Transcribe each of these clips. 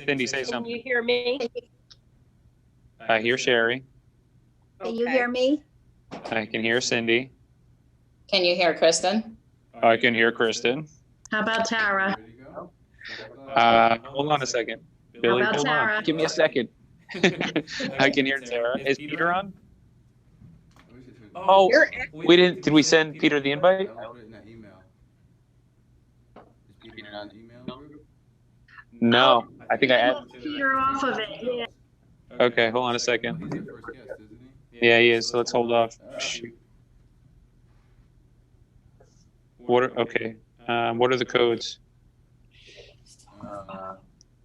Cindy, say Can something. you hear me? I hear Sherry. Can you hear me? I can hear Cindy. Can you hear Kristen? I can hear Kristen. How about Tara? Hold on a second. Billy, about hold Tara? on. Give me a second. I can hear Tara. Is Peter on? Oh, we didn't. Did we send Peter the invite? No, I think I added. Peter off of it, yeah. Okay, hold on a second. Yeah, he is. So let's hold off. Shoot. Okay. What are the codes?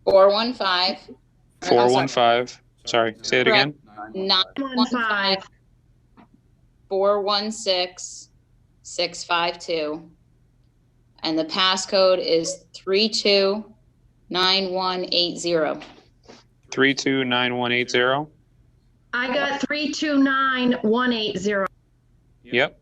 415. 415. Sorry, say it again. 915 416 652. And the passcode is 329180. 329180. I got 329180. Yep.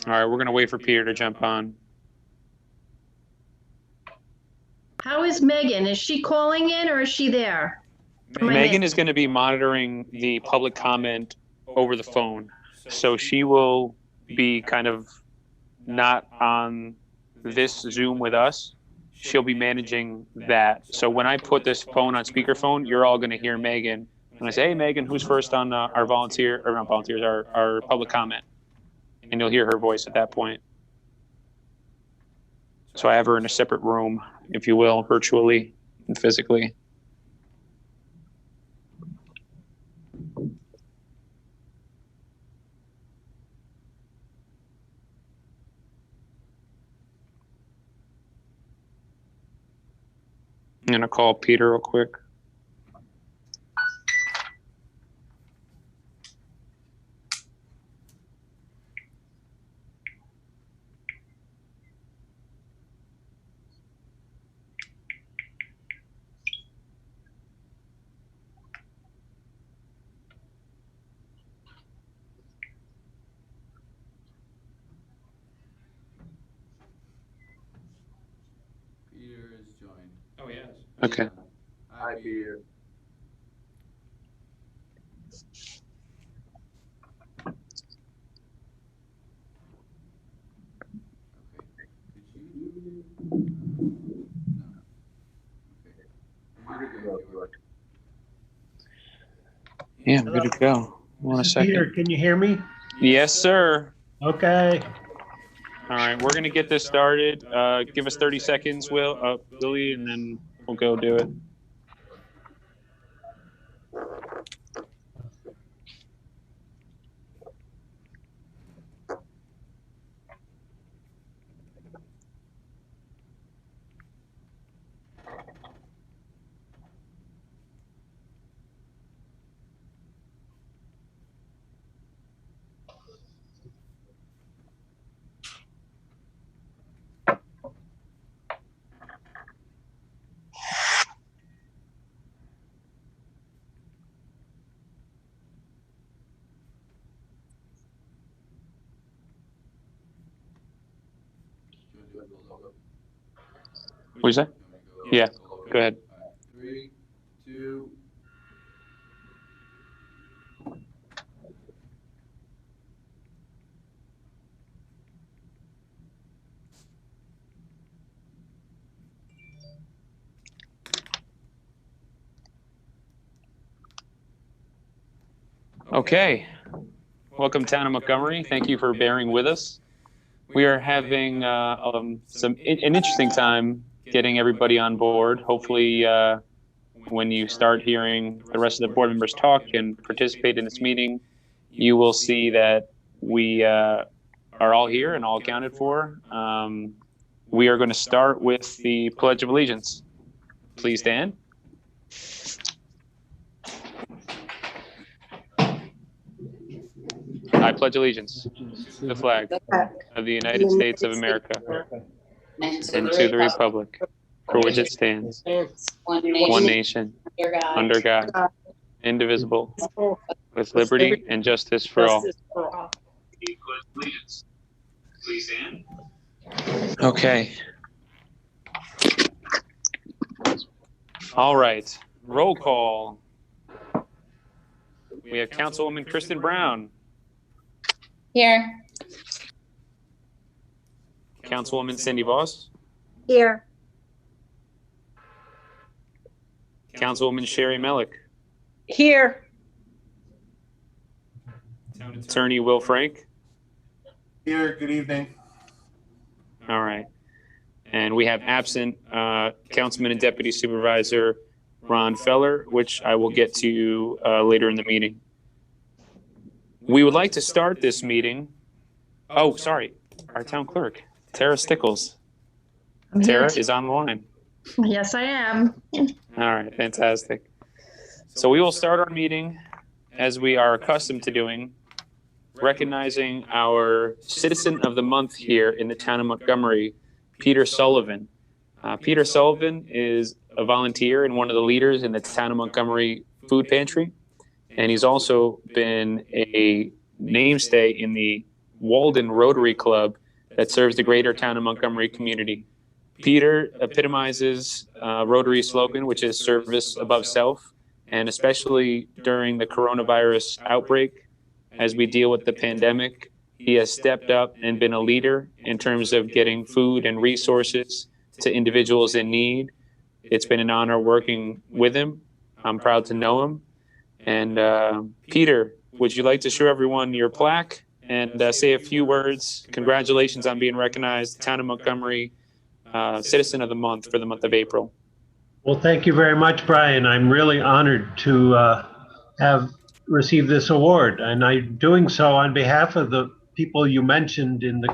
All right, we're going to wait for Peter to jump on. How is Megan? Is she calling in or is she there? Megan is going to be monitoring the public comment over the phone. So she will be kind of not on this Zoom with us. She'll be managing that. So when I put this phone on speakerphone, you're all going to hear Megan. And I say, hey, Megan, who's first on our volunteer, or not volunteers, our public comment? And you'll hear her voice at that point. So I have her in a separate room, if you will, virtually and physically. I'm gonna call Peter real quick. Peter is joined. Oh, yes. Okay. Hi, Peter. Yeah, I'm good to go. Hold on a second. Peter, can you hear me? Yes, sir. Okay. All right, we're gonna get this started. Give us 30 seconds, Billy, and then we'll go do it. What'd you say? Yeah, go ahead. 3, 2. Okay. Welcome, town of Montgomery. Thank you for bearing with us. We are having an interesting time getting everybody on board. Hopefully, when you start hearing the rest of the board members talk and participate in this meeting, you will see that we are all here and all accounted for. We are going to start with the Pledge of Allegiance. Please stand. I pledge allegiance to the flag of the United States of America and to the republic for which it stands, one one nation, nation, under God. under God, indivisible, with liberty and justice for all. Okay. All right. Roll call. We have Councilwoman Kristen Brown, Here. Councilwoman Cindy Voss, Here. Councilwoman Sherry Melick, Here. Attorney Will Frank. Here, good evening. All right. And we have absent Councilman and Deputy Supervisor Ron Feller, which I will get to later in the meeting. We would like to start this meeting. Oh, sorry. Our town clerk, Tara Stickles. I'm Tara here. is on the line. Yes, I am. All right, fantastic. So we will start our meeting as we are accustomed to doing, recognizing our Citizen of the Month here in the town of Montgomery, Peter Sullivan. Peter Sullivan is a volunteer and one of the leaders in the town of Montgomery food pantry. And he's also been a mainstay in the Walden Rotary Club that serves the greater town of Montgomery community. Peter epitomizes Rotary slogan, which is service above self, and especially during the coronavirus outbreak, as we deal with the pandemic, he has stepped up and been a leader in terms of getting food and resources to individuals in need. It's been an honor working with him. I'm proud to know him. And Peter, would you like to show everyone your plaque and say a few words? Congratulations on being recognized, Town of Montgomery Citizen of the Month for the month of April. Well, thank you very much, Brian. I'm really honored to have received this award, and I'm doing so on behalf of the people you mentioned in the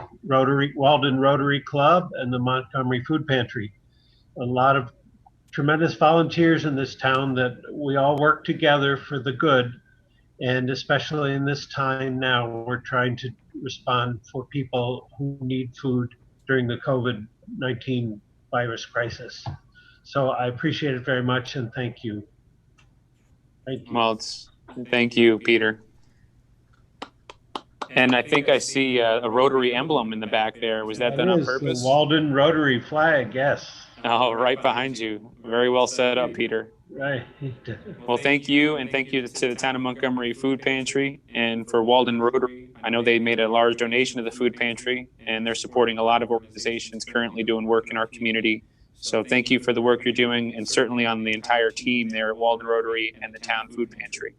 Walden Rotary Club and the Montgomery Food Pantry. A lot of tremendous volunteers in this town that we all work together for the good, and especially in this time now, we're trying to respond for people who need food during the COVID-19 virus crisis. So I appreciate it very much, and thank you. Thank you. Well, thank you, Peter. And I think I see a Rotary emblem in the back there. Was that done on purpose? The Walden Rotary flag, yes. Oh, right behind you. Very well set up, Peter. Right. Well, thank you, and thank you to the Town of Montgomery Food Pantry and for Walden Rotary. I know they made a large donation to the food pantry, and they're supporting a lot of organizations currently doing work in our community. So thank you for the work you're doing, and certainly on the entire team there at Walden Rotary and the Town Food Pantry.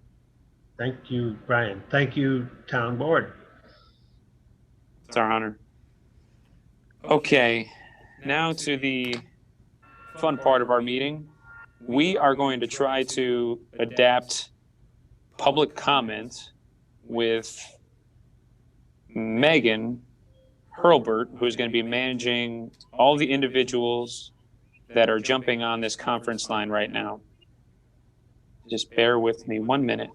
Thank you, Brian. Thank you, Town Board. It's our honor. Okay, now to the fun part of our meeting. We are going to try to adapt public comment with Megan Hurlbert, who's going to be managing all the individuals that are jumping on this conference line right now. Just bear with me 1 minute.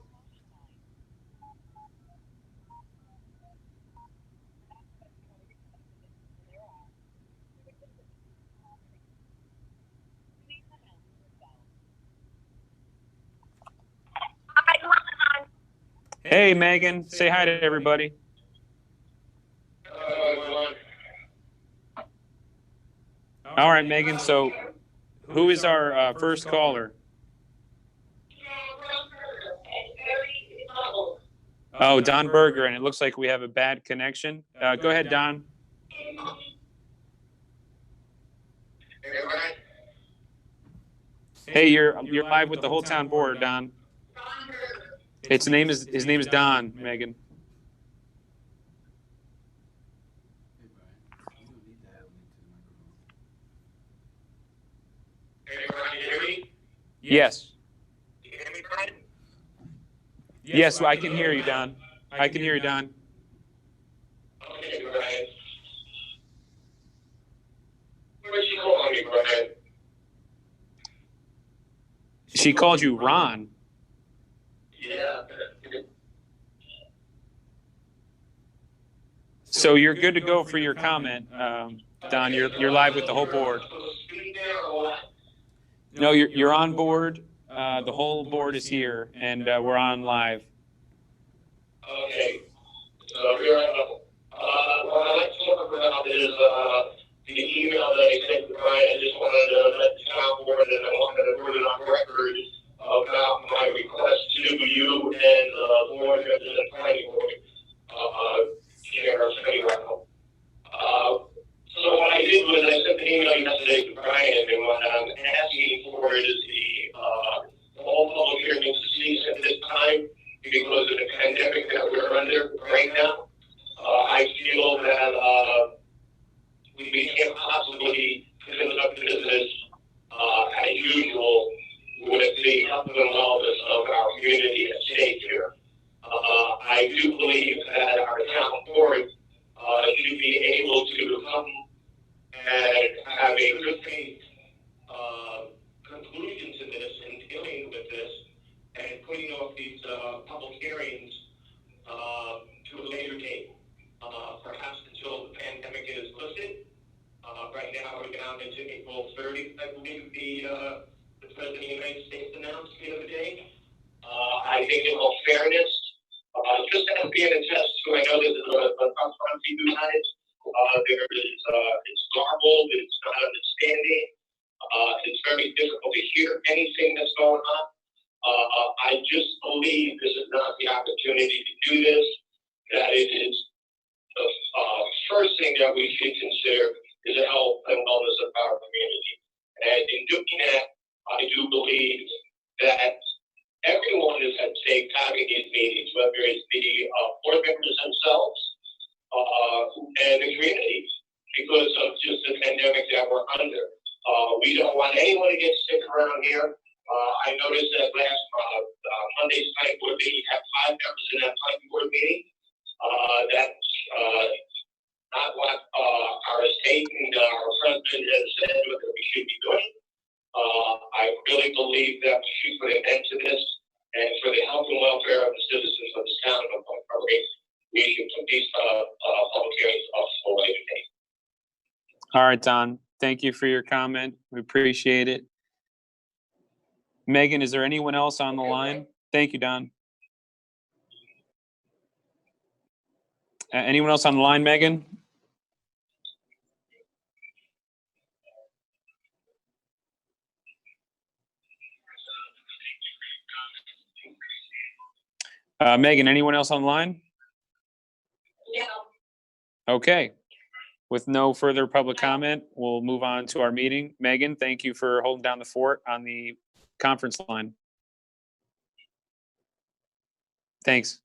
Hey, Megan, say hi to everybody. All right, Megan, so who is our first caller? Oh, Don Berger, and it looks like we have a bad connection. Go ahead, Don. Hey, you're live with the whole town board, Don. His name is Don, Megan. Yes. Yes, I can hear you, Don. I can hear you, Don. She called you Ron. Yeah. So you're good to go for your comment, Don. You're live with the whole board. there or what? No, you're on board. The whole board is here, and we're on live. Okay. So here I go. What I'd like to talk about is the email that I sent to Brian. I just wanted to let the town board and I wanted to put it on record about my request to you and the board members and planning board, Chair Fenwell. So what I did was I sent an email yesterday to Brian, and what I'm asking for is all public hearings to cease at this time because of the pandemic that we're under right now. I feel that we can't possibly conduct business as usual with the health and wellness of our community at stake here. I do believe that our town board should be able to come and have a good faith conclusion to this and dealing with this and putting off these public hearings to a later date, perhaps until the pandemic is lifted. Right now, we're down into April 30th, I believe the President of the United States announced the other day. I think in all fairness, just as being a test, so I know this is a tough time for you guys. There is, it's garbled, it's not understanding, it's very difficult to hear anything that's going on. I just believe this is not the opportunity to do this, that it is the first thing that we should consider is the health and wellness of our community. And in doing that, I do believe that everyone is at stake having these meetings, whether it's the board members themselves and the community, because of just the pandemic that we're under. We don't want anyone to get sick around here. I noticed that last Monday's planning board meeting had 5 members in that planning board meeting. That's not what our state and our president has said that we should be doing. I really believe that we should put an end to this, and for the health and welfare of the citizens of this town of Montgomery, we should put these public hearings off for a later date. All right, Don. Thank you for your comment. We appreciate it. Megan, is there anyone else on the line? Thank you, Don. Anyone else on the line, Megan? Megan, anyone else on the line? No. Okay. With no further public comment, we'll move on to our meeting. Megan, thank you for holding down the fort on the conference line. Thanks.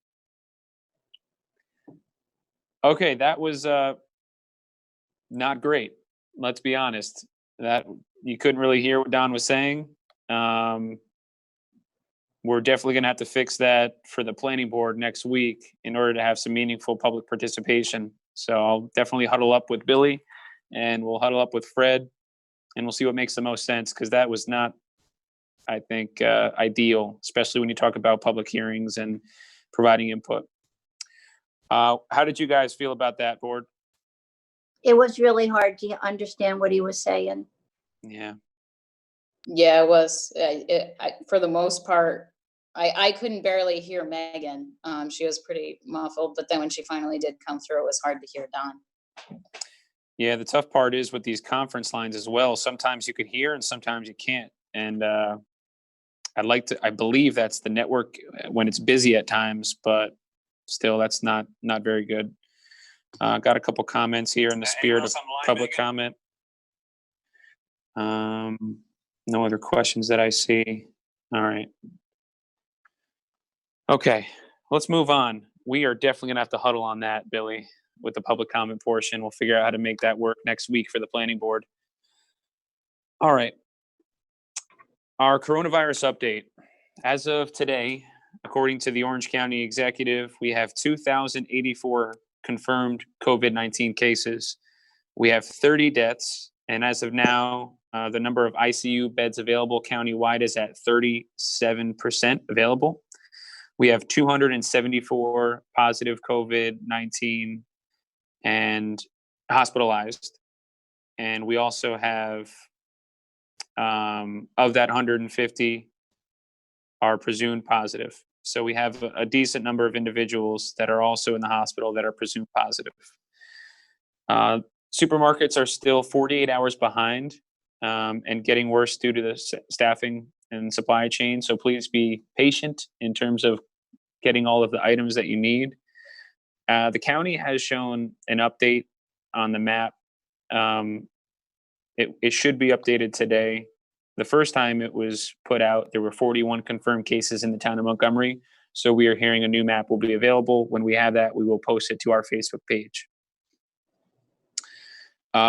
Okay, that was not great. Let's be honest. That you couldn't really hear what Don was saying. We're definitely going to have to fix that for the planning board next week in order to have some meaningful public participation. So I'll definitely huddle up with Billy and we'll huddle up with Fred and we'll see what makes the most sense, because that was not, I think, ideal, especially when you talk about public hearings and providing input. How did you guys feel about that, board? It was really hard to understand what he was saying. Yeah. Yeah, it was. For the most part, I couldn't barely hear Megan. She was pretty muffled, but then when she finally did come through, it was hard to hear Don. Yeah, the tough part is with these conference lines as well. Sometimes you can hear and sometimes you can't. And I believe that's the network when it's busy at times, but still that's not very good. Got a couple comments here in the spirit of public comment. No other questions that I see. All right. Okay, let's move on. We are definitely gonna have to huddle on that, Billy, with the public comment portion. We'll figure out how to make that work next week for the planning board. All right. Our coronavirus update. As of today, according to the Orange County Executive, we have 2,084 confirmed COVID-19 cases. We have 30 deaths. And as of now, the number of ICU beds available countywide is at 37% available. We have 274 positive COVID-19 and hospitalized. And we also have of that 150 are presumed positive. So we have a decent number of individuals that are also in the hospital that are presumed positive. Supermarkets are still 48 hours behind and getting worse due to the staffing and supply chain. So please be patient in terms of getting all of the items that you need. The county has shown an update on the map. It should be updated today. The first time it was put out, there were 41 confirmed cases in the town of Montgomery. So we are hearing a new map will be available. When we have that, we will post it to our Facebook page.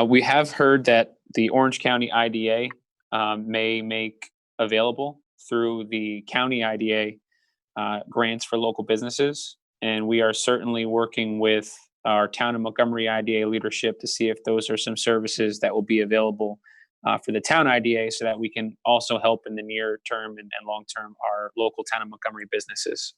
We have heard that the Orange County IDA may make available through the county IDA grants for local businesses. And we are certainly working with our town of Montgomery IDA leadership to see if those are some services that will be available for the town IDA so that we can also help in the near term and long term our local town of Montgomery businesses.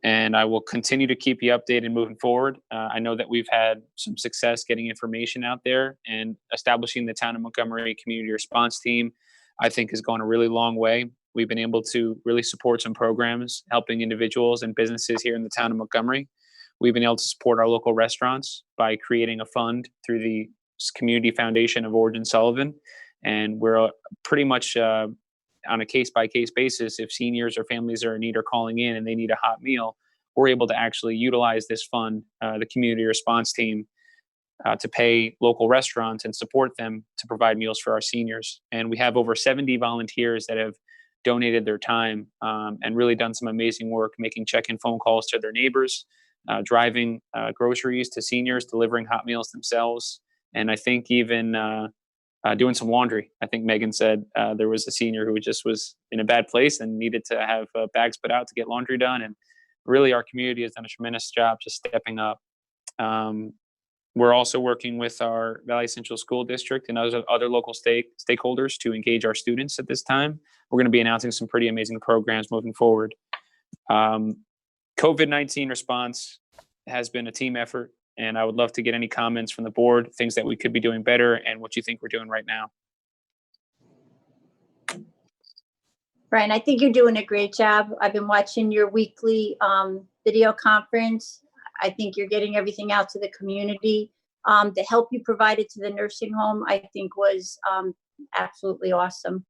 And I will continue to keep you updated moving forward. I know that we've had some success getting information out there, and establishing the town of Montgomery community response team, I think, has gone a really long way. We've been able to really support some programs helping individuals and businesses here in the town of Montgomery. We've been able to support our local restaurants by creating a fund through the Community Foundation of Origin Sullivan. And we're pretty much on a case-by-case basis, if seniors or families are in need or calling in and they need a hot meal, we're able to actually utilize this fund, the community response team, to pay local restaurants and support them to provide meals for our seniors. And we have over 70 volunteers that have donated their time and really done some amazing work, making check-in phone calls to their neighbors, driving groceries to seniors, delivering hot meals themselves, and I think even doing some laundry. I think Megan said there was a senior who just was in a bad place and needed to have bags put out to get laundry done. And really, our community has done a tremendous job just stepping up. We're also working with our Valley Central School District and other local stakeholders to engage our students at this time. We're going to be announcing some pretty amazing programs moving forward. COVID-19 response has been a team effort, and I would love to get any comments from the board, things that we could be doing better, and what you think we're doing right now. Brian, I think you're doing a great job. I've been watching your weekly video conference. I think you're getting everything out to the community. The help you provided to the nursing home, I think, was absolutely awesome.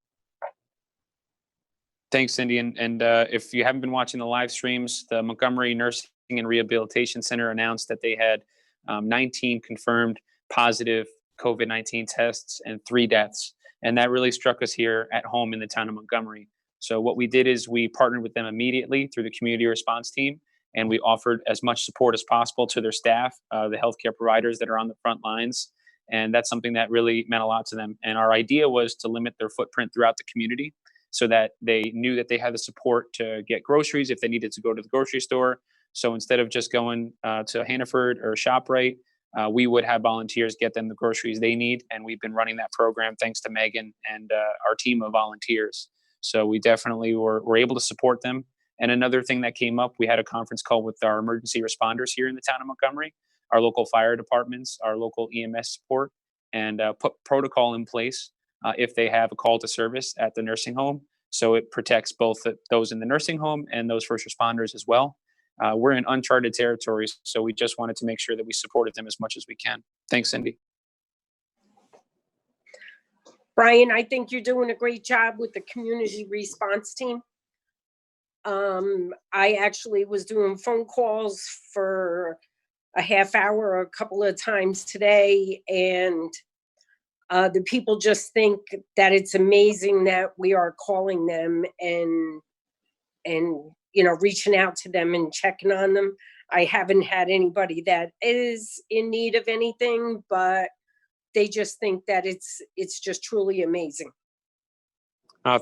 Thanks, Cindy. And if you haven't been watching the live streams, the Montgomery Nursing and Rehabilitation Center announced that they had 19 confirmed positive COVID-19 tests and 3 deaths. And that really struck us here at home in the town of Montgomery. So what we did is we partnered with them immediately through the community response team, and we offered as much support as possible to their staff, the healthcare providers that are on the front lines. And that's something that really meant a lot to them. And our idea was to limit their footprint throughout the community so that they knew that they had the support to get groceries if they needed to go to the grocery store. So instead of just going to Hannaford or ShopRite, we would have volunteers get them the groceries they need. And we've been running that program thanks to Megan and our team of volunteers. So we definitely were able to support them. And another thing that came up, we had a conference call with our emergency responders here in the town of Montgomery, our local fire departments, our local EMS support, and put protocol in place if they have a call to service at the nursing home. So it protects both those in the nursing home and those first responders as well. We're in uncharted territories, so we just wanted to make sure that we supported them as much as we can. Thanks, Cindy. Brian, I think you're doing a great job with the community response team. I actually was doing phone calls for a half hour a couple of times today, and the people just think that it's amazing that we are calling them and reaching out to them and checking on them. I haven't had anybody that is in need of anything, but they just think that it's just truly amazing.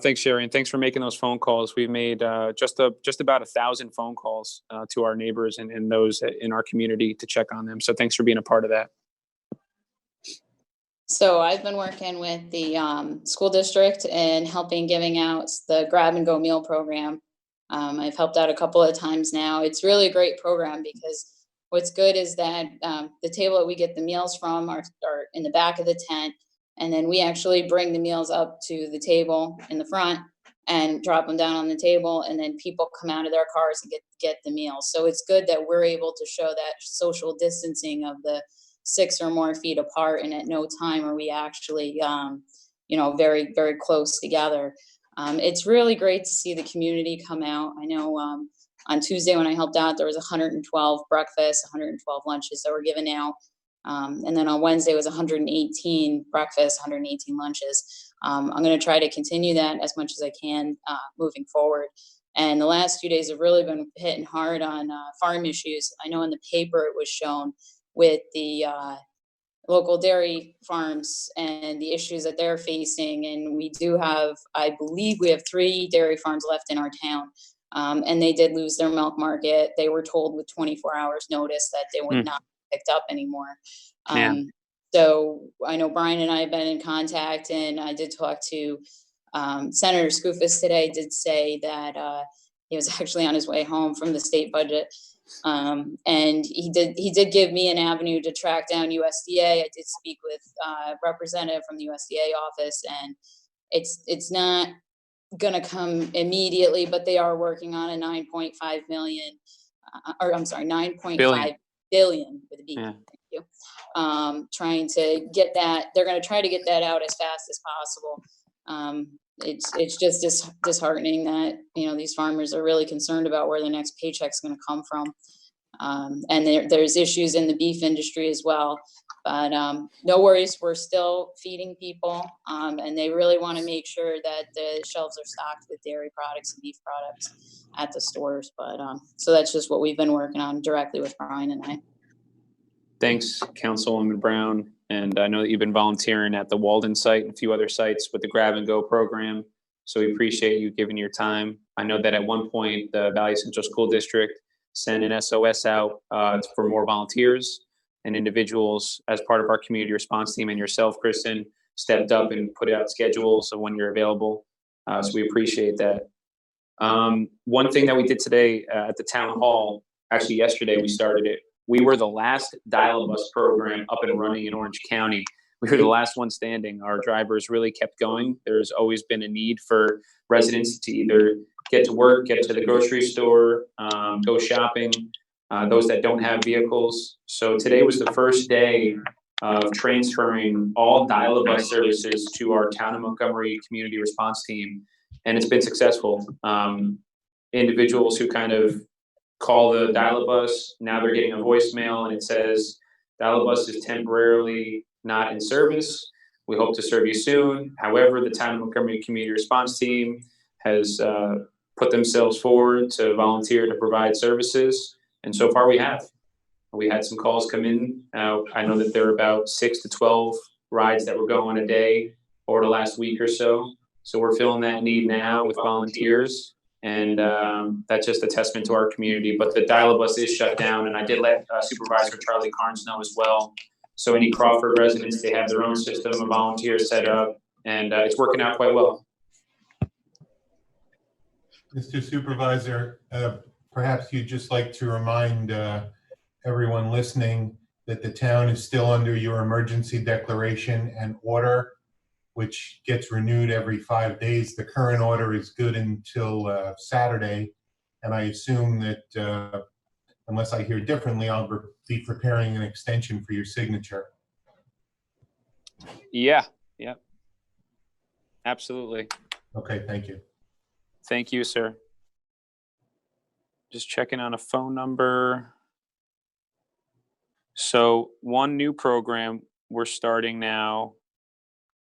Thanks, Sherry, and thanks for making those phone calls. We've made just about 1,000 phone calls to our neighbors and those in our community to check on them. So thanks for being a part of that. So I've been working with the school district and giving out the grab and go meal program. I've helped out a couple of times now. It's really a great program because what's good is that the table that we get the meals from are in the back of the tent, And then we actually bring the meals up to the table in the front and drop them down on the table, and then people come out of their cars and get the meals. So it's good that we're able to show that social distancing of the 6 or more feet apart, and at no time are we actually, very, very close together. It's really great to see the community come out. I know on Tuesday when I helped out, there was 112 breakfasts, 112 lunches that were given out. And then on Wednesday was 118 breakfasts, 118 lunches. I'm going to try to continue that as much as I can moving forward. And the last few days have really been hitting hard on farm issues. I know in the paper it was shown with the local dairy farms and the issues that they're facing. And we do have, I believe we have 3 dairy farms left in our town. And they did lose their milk market. They were told with 24 hours notice that they would not be picked up anymore. So I know Brian and I have been in contact, and I did talk to Senator Skoufis today, did say that he was actually on his way home from the state budget. And he did give me an avenue to track down USDA. I did speak with a representative from the USDA office, and it's not going to come immediately, but they are working on a 9.5 million, or I'm sorry, 9.5 billion with a B. Yeah. Thank you. Trying to get that, they're going to try to get that out as fast as possible. It's just disheartening that, these farmers are really concerned about where their next paycheck's going to come from. And there's issues in the beef industry as well. But no worries, we're still feeding people, and they really want to make sure that the shelves are stocked with dairy products and beef products at the stores. But so that's just what we've been working on directly with Brian and I. Thanks, Councilwoman Brown. And I know that you've been volunteering at the Walden site and a few other sites with the Grab and Go program. So we appreciate you giving your time. I know that at one point, the Valley Central School District sent an SOS out for more volunteers and individuals as part of our community response team, and yourself, Kristen, stepped up and put out schedules of when you're available. So we appreciate that. One thing that we did today at the town hall, actually yesterday we started it. We were the last dial-a-bus program up and running in Orange County. We were the last one standing. Our drivers really kept going. There's always been a need for residents to either get to work, get to the grocery store, go shopping, those that don't have vehicles. So today was the first day of transferring all dial-a-bus services to our Town of Montgomery community response team. And it's been successful. Individuals who kind of call the dial-a-bus, now they're getting a voicemail and it says, dial-a-bus is temporarily not in service. We hope to serve you soon. However, the Town of Montgomery community response team has put themselves forward to volunteer to provide services. And so far we have. We had some calls come in. I know that there are about 6 to 12 rides that were going a day over the last week or so. So we're filling that need now with volunteers. And that's just a testament to our community. But the dial-a-bus is shut down, and I did let Supervisor Charlie Carnes know as well. So any Crawford residents, they have their own system of volunteers set up, and it's working out quite well. Mr. Supervisor, perhaps you'd just like to remind everyone listening that the town is still under your emergency declaration and order, which gets renewed every 5 days. The current order is good until Saturday, and I assume that unless I hear differently, I'll be preparing an extension for your signature. Yeah, absolutely. Okay, thank you. Thank you, sir. Just checking on a phone number. So one new program we're starting now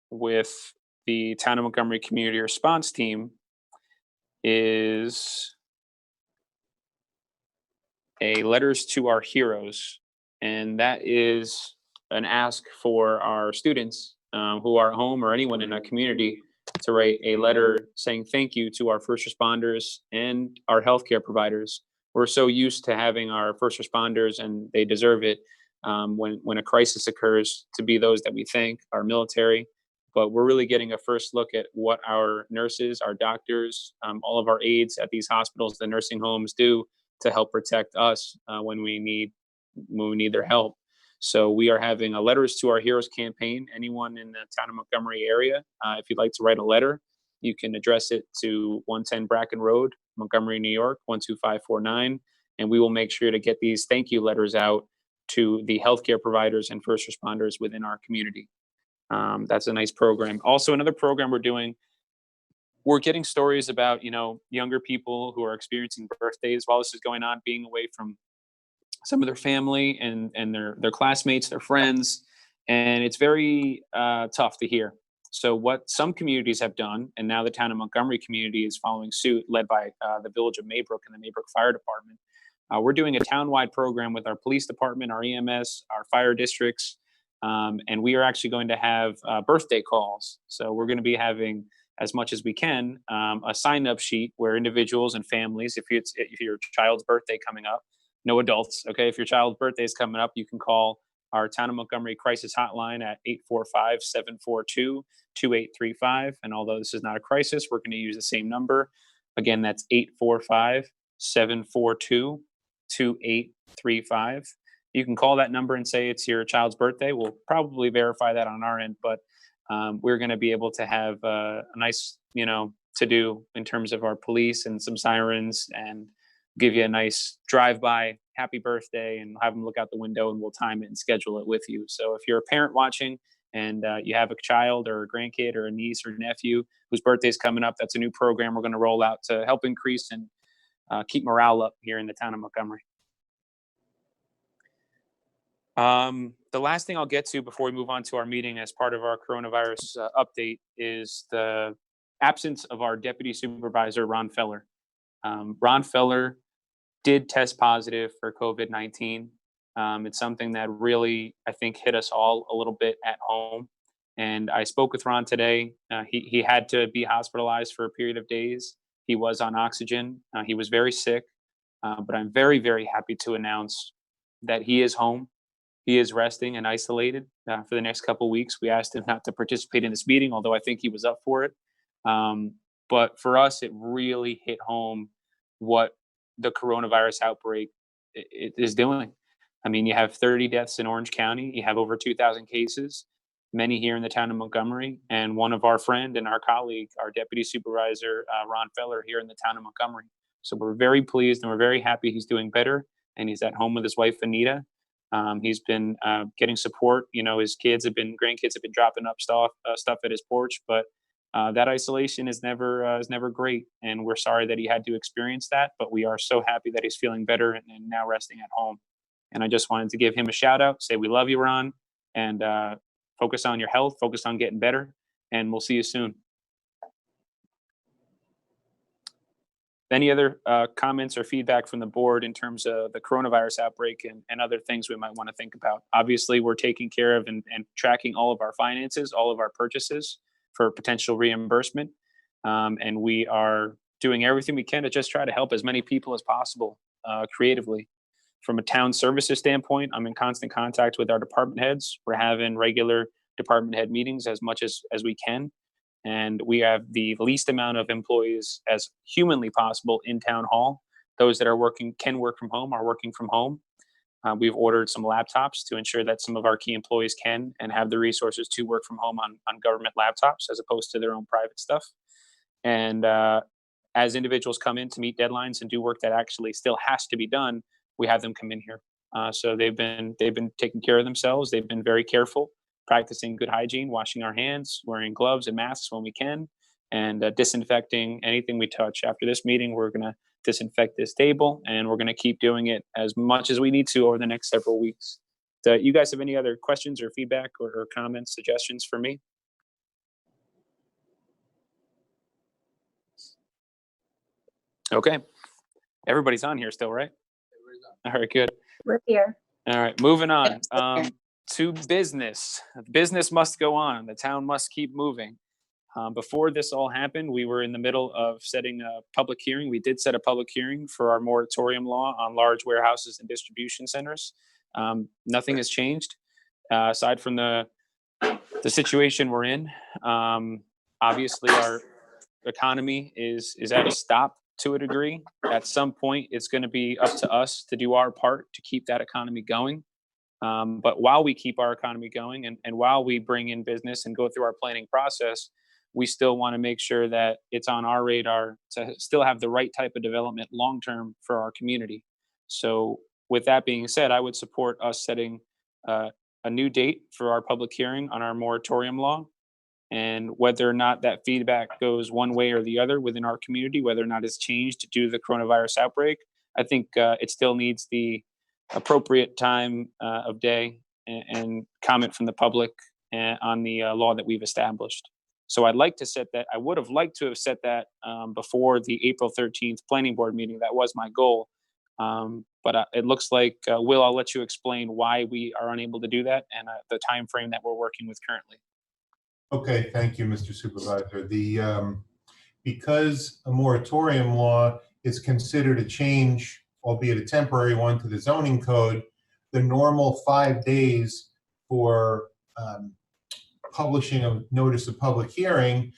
with the Town of Montgomery Community Response Team is a Letters to Our Heroes. And that is an ask for our students who are at home or anyone in our community to write a letter saying thank you to our first responders and our healthcare providers. We're so used to having our first responders, and they deserve it when a crisis occurs, to be those that we thank, our military. But we're really getting a first look at what our nurses, our doctors, all of our aides at these hospitals, the nursing homes do to help protect us when we need their help. So we are having a Letters to Our Heroes campaign. Anyone in the town of Montgomery area, if you'd like to write a letter, you can address it to 110 Bracken Road, Montgomery, New York, 12549. And we will make sure to get these thank you letters out to the healthcare providers and first responders within our community. That's a nice program. Also, another program we're doing, we're getting stories about, younger people who are experiencing birthdays while this is going on, being away from some of their family and their classmates, their friends. And it's very tough to hear. So what some communities have done, and now the town of Montgomery community is following suit, led by the village of Maybrook and the Maybrook Fire Department. We're doing a townwide program with our police department, our EMS, our fire districts, and we are actually going to have birthday calls. So we're going to be having, as much as we can, a sign-up sheet where individuals and families, if your child's birthday coming up, no adults, okay? If your child's birthday is coming up, you can call our Town of Montgomery crisis hotline at 845-742-2835. And although this is not a crisis, we're going to use the same number. Again, that's 845-742-2835. You can call that number and say it's your child's birthday. We'll probably verify that on our end, but we're going to be able to have a nice, to do in terms of our police and some sirens, and give you a nice drive-by happy birthday and have them look out the window, and we'll time it and schedule it with you. So if you're a parent watching and you have a child or a grandkid or a niece or nephew whose birthday is coming up, that's a new program we're going to roll out to help increase and keep morale up here in the town of Montgomery. The last thing I'll get to before we move on to our meeting as part of our coronavirus update is the absence of our deputy supervisor, Ron Feller. Ron Feller did test positive for COVID-19. It's something that really, I think, hit us all a little bit at home. And I spoke with Ron today. He had to be hospitalized for a period of days. He was on oxygen. He was very sick. But I'm very, very happy to announce that he is home. He is resting and isolated for the next couple of weeks. We asked him not to participate in this meeting, although I think he was up for it. But for us, it really hit home what the coronavirus outbreak is doing. I mean, you have 30 deaths in Orange County. You have over 2,000 cases, many here in the town of Montgomery. And one of our friend and our colleague, our deputy supervisor, Ron Feller, here in the town of Montgomery. So we're very pleased and we're very happy he's doing better. And he's at home with his wife, Anita. He's been getting support. His grandkids have been dropping up stuff at his porch, but that isolation is never great. And we're sorry that he had to experience that, but we are so happy that he's feeling better and now resting at home. And I just wanted to give him a shout out, say we love you, Ron, and focus on your health, focus on getting better, and we'll see you soon. Any other comments or feedback from the board in terms of the coronavirus outbreak and other things we might want to think about? Obviously, we're taking care of and tracking all of our finances, all of our purchases for potential reimbursement. And we are doing everything we can to just try to help as many people as possible creatively. From a town services standpoint, I'm in constant contact with our department heads. We're having regular department head meetings as much as we can. And we have the least amount of employees as humanly possible in town hall. Those that can work from home are working from home. We've ordered some laptops to ensure that some of our key employees can and have the resources to work from home on government laptops as opposed to their own private stuff. And as individuals come in to meet deadlines and do work that actually still has to be done, we have them come in here. So they've been taking care of themselves. They've been very careful, practicing good hygiene, washing our hands, wearing gloves and masks when we can, and disinfecting anything we touch. After this meeting, we're going to disinfect this table, and we're going to keep doing it as much as we need to over the next several weeks. Do you guys have any other questions or feedback or comments, suggestions for me? Okay. Everybody's on here still, right? All right, good. We're here. All right, moving on to business. Business must go on. The town must keep moving. Before this all happened, we were in the middle of setting a public hearing. We did set a public hearing for our moratorium law on large warehouses and distribution centers. Nothing has changed aside from the situation we're in. Obviously, our economy is at a stop to a degree. At some point, it's going to be up to us to do our part to keep that economy going. But while we keep our economy going and while we bring in business and go through our planning process, we still want to make sure that it's on our radar to still have the right type of development long term for our community. So with that being said, I would support us setting a new date for our public hearing on our moratorium law. And whether or not that feedback goes one way or the other within our community, whether or not it's changed due to the coronavirus outbreak, I think it still needs the appropriate time of day and comment from the public on the law that we've established. So I'd like to set that. I would have liked to have set that before the April 13th planning board meeting. That was my goal. But it looks like, Will, I'll let you explain why we are unable to do that and the time frame that we're working with currently. Okay, thank you, Mr. Supervisor. Because a moratorium law is considered a change, albeit a temporary one, to the zoning code, the normal 5 days for publishing a notice of public hearing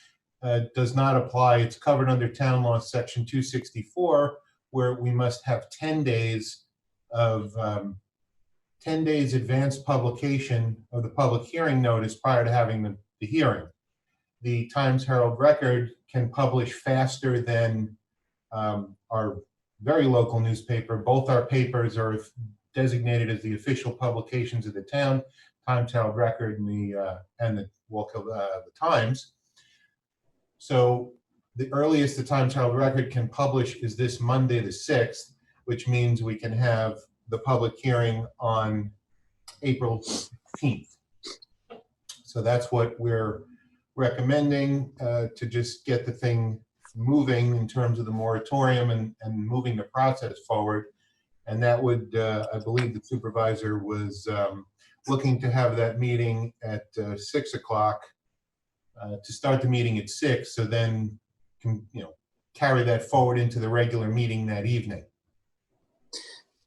does not apply. It's covered under Town Law Section 264, where we must have 10 days of 10 days advance publication of the public hearing notice prior to having the hearing. The Times Herald Record can publish faster than our very local newspaper. Both our papers are designated as the official publications of the town, Times Herald Record and the Times. So the earliest the Times Herald Record can publish is this Monday, the 6th, which means we can have the public hearing on April 15th. So that's what we're recommending to just get the thing moving in terms of the moratorium and moving the process forward. And that would, I believe the supervisor was looking to have that meeting at 6 o'clock, to start the meeting at 6, so then can, carry that forward into the regular meeting that evening.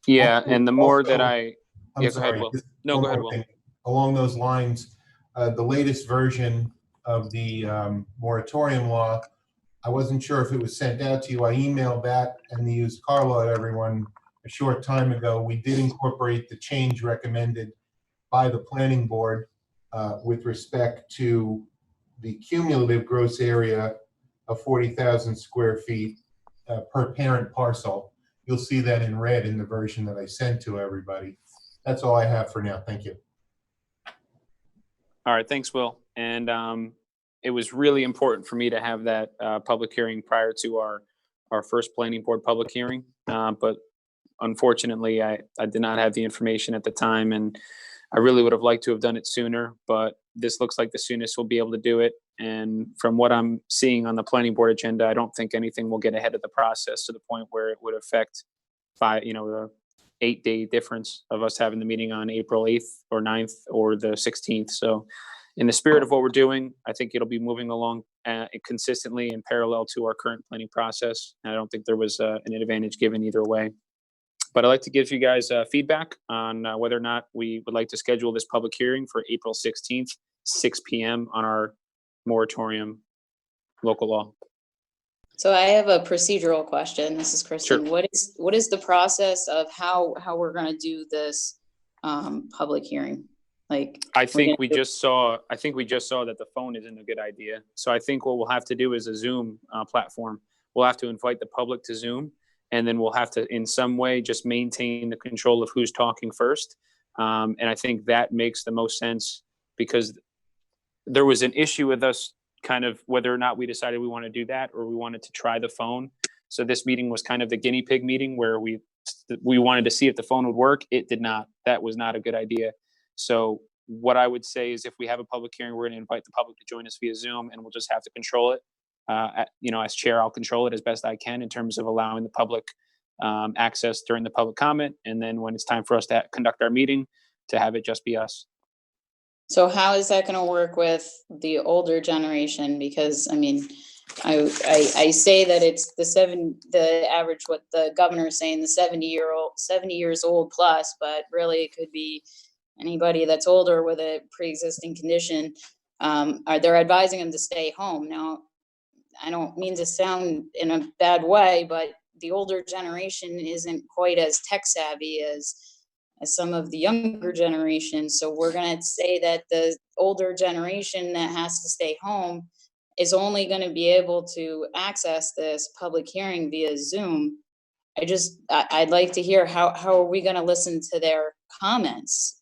Yeah, Also, and the more also, that I, I'm yeah, sorry, go ahead, Will. just No, one go ahead, more Will. thing. Along those lines, the latest version of the moratorium law, I wasn't sure if it was sent out to you. I emailed that and used Carla at everyone a short time ago. We did incorporate the change recommended by the planning board with respect to the cumulative gross area of 40,000 square feet per parent parcel. You'll see that in red in the version that I sent to everybody. That's all I have for now. Thank you. All right, thanks, Will. And it was really important for me to have that public hearing prior to our first planning board public hearing. But unfortunately, I did not have the information at the time, and I really would have liked to have done it sooner, but this looks like the soonest we'll be able to do it. And from what I'm seeing on the planning board agenda, I don't think anything will get ahead of the process to the point where it would affect the 8-day difference of us having the meeting on April 8th or 9th or the 16th. So in the spirit of what we're doing, I think it'll be moving along consistently in parallel to our current planning process. And I don't think there was an advantage given either way. But I'd like to give you guys feedback on whether or not we would like to schedule this public hearing for April 16th, 6 p.m. on our moratorium local law. So I have a procedural question. This is Kristen. Sure. What is the process of how we're going to do this public hearing? Like, I think we just saw that the phone isn't a good idea. So I think what we'll have to do is a Zoom platform. We'll have to invite the public to Zoom, and then we'll have to, in some way, just maintain the control of who's talking first. And I think that makes the most sense, because there was an issue with us kind of whether or not we decided we want to do that or we wanted to try the phone. So this meeting was kind of the guinea pig meeting where we wanted to see if the phone would work. It did not. That was not a good idea. So what I would say is, if we have a public hearing, we're going to invite the public to join us via Zoom, and we'll just have to control it. As chair, I'll control it as best I can in terms of allowing the public access during the public comment. And then when it's time for us to conduct our meeting, to have it just be us. So how is that going to work with the older generation? Because I mean, I say that it's the average, what the governor is saying, the 70 years old plus, but really it could be anybody that's older with a pre-existing condition. They're advising them to stay home. Now, I don't mean to sound in a bad way, but the older generation isn't quite as tech savvy as as some of the younger generation. So we're going to say that the older generation that has to stay home is only going to be able to access this public hearing via Zoom. I'd like to hear how are we going to listen to their comments?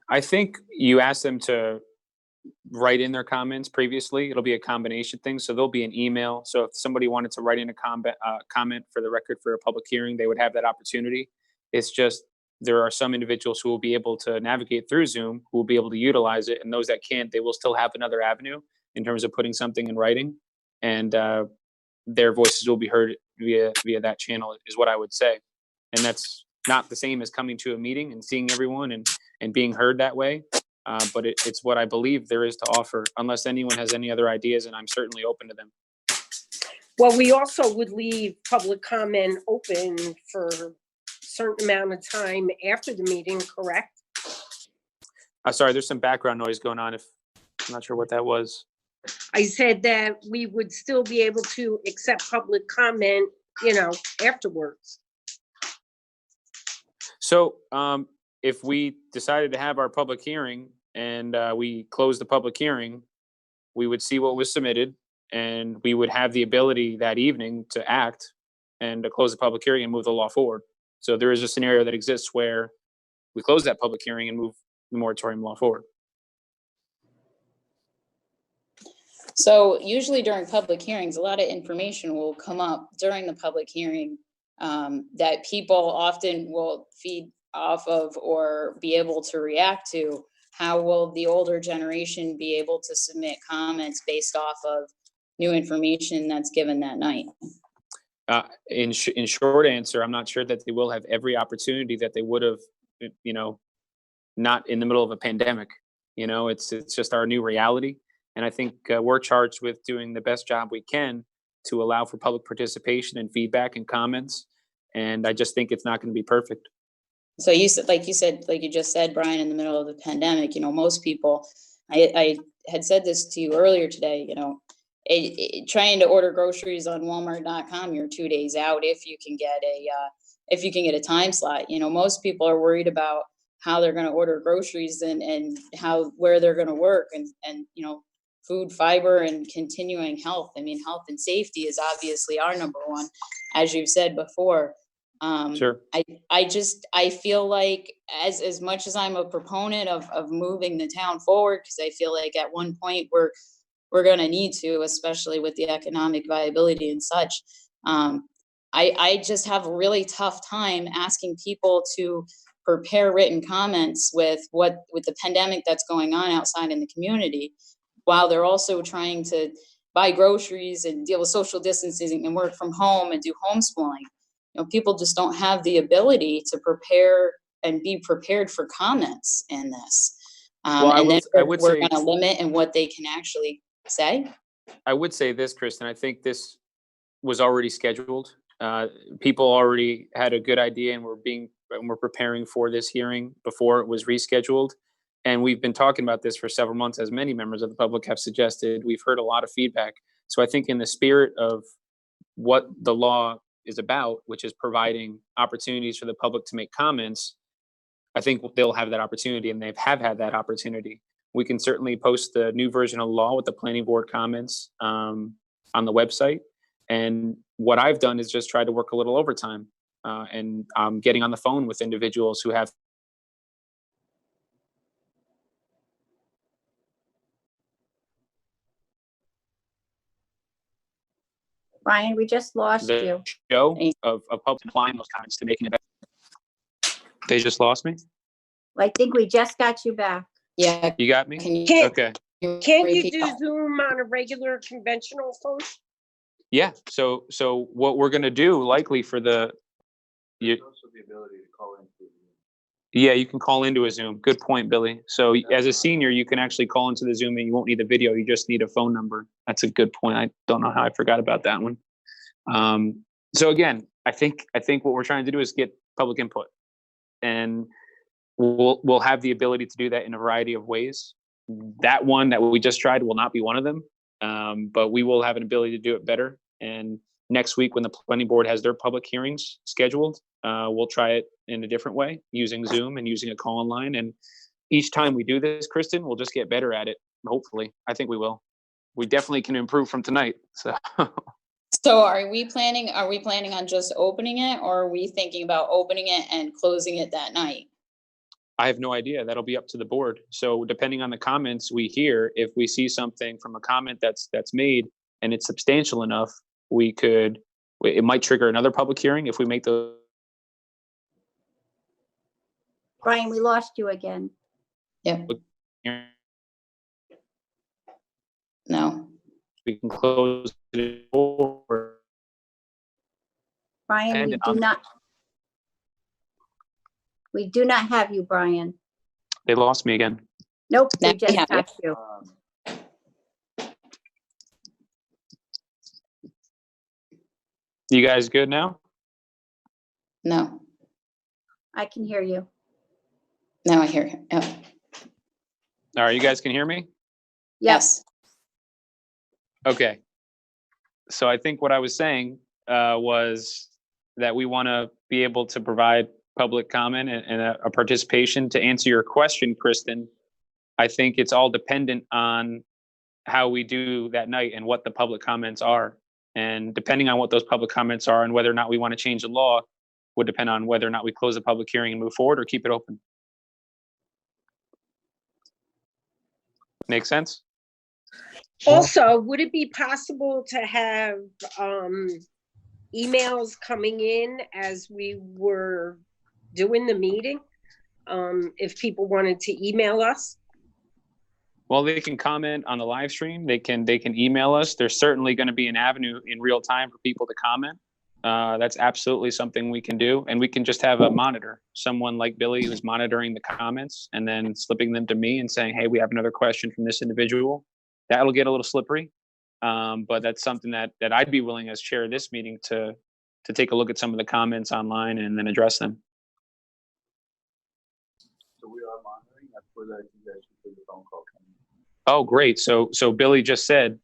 I think you asked them to write in their comments previously. It'll be a combination thing. So there'll be an email. So if somebody wanted to write in a comment for the record for a public hearing, they would have that opportunity. It's just there are some individuals who will be able to navigate through Zoom, who will be able to utilize it. And those that can't, they will still have another avenue in terms of putting something in writing. And their voices will be heard via that channel, is what I would say. And that's not the same as coming to a meeting and seeing everyone and being heard that way. But it's what I believe there is to offer, unless anyone has any other ideas, and I'm certainly open to them. Well, we also would leave public comment open for a certain amount of time after the meeting, correct? Sorry, there's some background noise going on. I'm not sure what that was. I said that we would still be able to accept public comment, afterwards. So if we decided to have our public hearing and we closed the public hearing, we would see what was submitted, and we would have the ability that evening to act and to close the public hearing and move the law forward. So there is a scenario that exists where we close that public hearing and move the moratorium law forward. So usually during public hearings, a lot of information will come up during the public hearing that people often will feed off of or be able to react to. How will the older generation be able to submit comments based off of new information that's given that night? In short answer, I'm not sure that they will have every opportunity that they would have, not in the middle of a pandemic. It's just our new reality. And I think we're charged with doing the best job we can to allow for public participation and feedback and comments. And I just think it's not going to be perfect. So you just said, Brian, in the middle of the pandemic, most people, I had said this to you earlier today, trying to order groceries on Walmart.com, you're 2 days out if you can get a time slot. Most people are worried about how they're going to order groceries and where they're going to work and food, fiber, and continuing health. I mean, health and safety is obviously our number one, as you've said before. Sure. I feel like as much as I'm a proponent of moving the town forward, because I feel like at one point we're going to need to, especially with the economic viability and such. I just have a really tough time asking people to prepare written comments with the pandemic that's going on outside in the community, while they're also trying to buy groceries and deal with social distancing and work from home and do homeschooling. People just don't have the ability to prepare and be prepared for comments in this. We're going to limit in what they can actually say. I would say this, Kristen, I think this was already scheduled. People already had a good idea and we're preparing for this hearing before it was rescheduled. And we've been talking about this for several months, as many members of the public have suggested. We've heard a lot of feedback. So I think in the spirit of what the law is about, which is providing opportunities for the public to make comments, I think they'll have that opportunity, and they have had that opportunity. We can certainly post the new version of the law with the planning board comments on the website. And what I've done is just try to work a little overtime, and I'm getting on the phone with individuals who have. Brian, we just lost you. Show of public applying those comments to making it better. They just lost me? I think we just got you back. Yeah. You got me? Okay. Can't you do Zoom on a regular conventional phone? Yeah. So what we're going to do likely for you can call into a Zoom. Good point, Billy. So as a senior, you can actually call into the Zoom and you won't need the video. You just need a phone number. That's a good point. I don't know how I forgot about that one. So again, I think what we're trying to do is get public input, and we'll have the ability to do that in a variety of ways. That one that we just tried will not be one of them, but we will have an ability to do it better. And next week, when the planning board has their public hearings scheduled, we'll try it in a different way, using Zoom and using a call-in line. And each time we do this, Kristen, we'll just get better at it. Hopefully, I think we will. We definitely can improve from tonight. So, So are we planning on just opening it, or are we thinking about opening it and closing it that night? I have no idea. That'll be up to the board. So depending on the comments we hear, if we see something from a comment that's made and it's substantial enough, it might trigger another public hearing if we make the. Brian, we lost you again. Yep. No. We can close it over. Brian, we do not have you, Brian. They lost me again. Nope, Now we we just have you. got you. You guys good now? No. I can hear you. Now I hear you. Oh. All right, you guys can hear me? Yes. Okay. So I think what I was saying was that we want to be able to provide public comment and a participation. To answer your question, Kristen, I think it's all dependent on how we do that night and what the public comments are. And depending on what those public comments are and whether or not we want to change the law would depend on whether or not we close the public hearing and move forward or keep it open. Make sense? Also, would it be possible to have emails coming in as we were doing the meeting? If people wanted to email us? Well, they can comment on the live stream. They can email us. There's certainly going to be an avenue in real time for people to comment. That's absolutely something we can do. And we can just have a monitor, someone like Billy who's monitoring the comments and then slipping them to me and saying, hey, we have another question from this individual. That'll get a little slippery. But that's something that I'd be willing as chair of this meeting to take a look at some of the comments online and then address them. So we are monitoring. That's where that you guys should do the phone call coming. Oh, great. So Billy just said,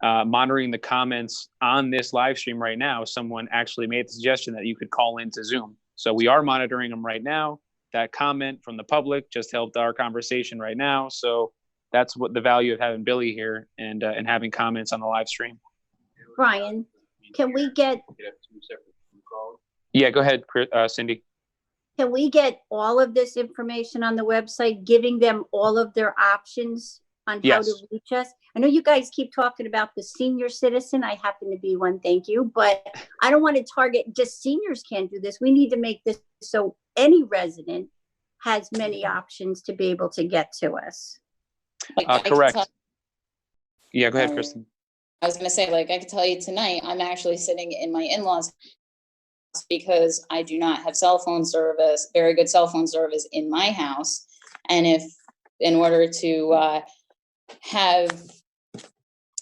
monitoring the comments on this live stream right now, someone actually made the suggestion that you could call into Zoom. So we are monitoring them right now. That comment from the public just helped our conversation right now. So that's what the value of having Billy here and having comments on the live stream. Brian, can we get, Yeah, go ahead, Cindy. can we get all of this information on the website, giving them all of their options on how to Yes. reach us? I know you guys keep talking about the senior citizen. I happen to be one, thank you. But I don't want to target just seniors can't do this. We need to make this so any resident has many options to be able to get to us. Like, I can Correct. tell- Yeah, go ahead, Kristen. I was gonna say, like, I could tell you tonight, I'm actually sitting in my in-laws because I do not have cell phone service, very good cell phone service in my house. And if, in order to have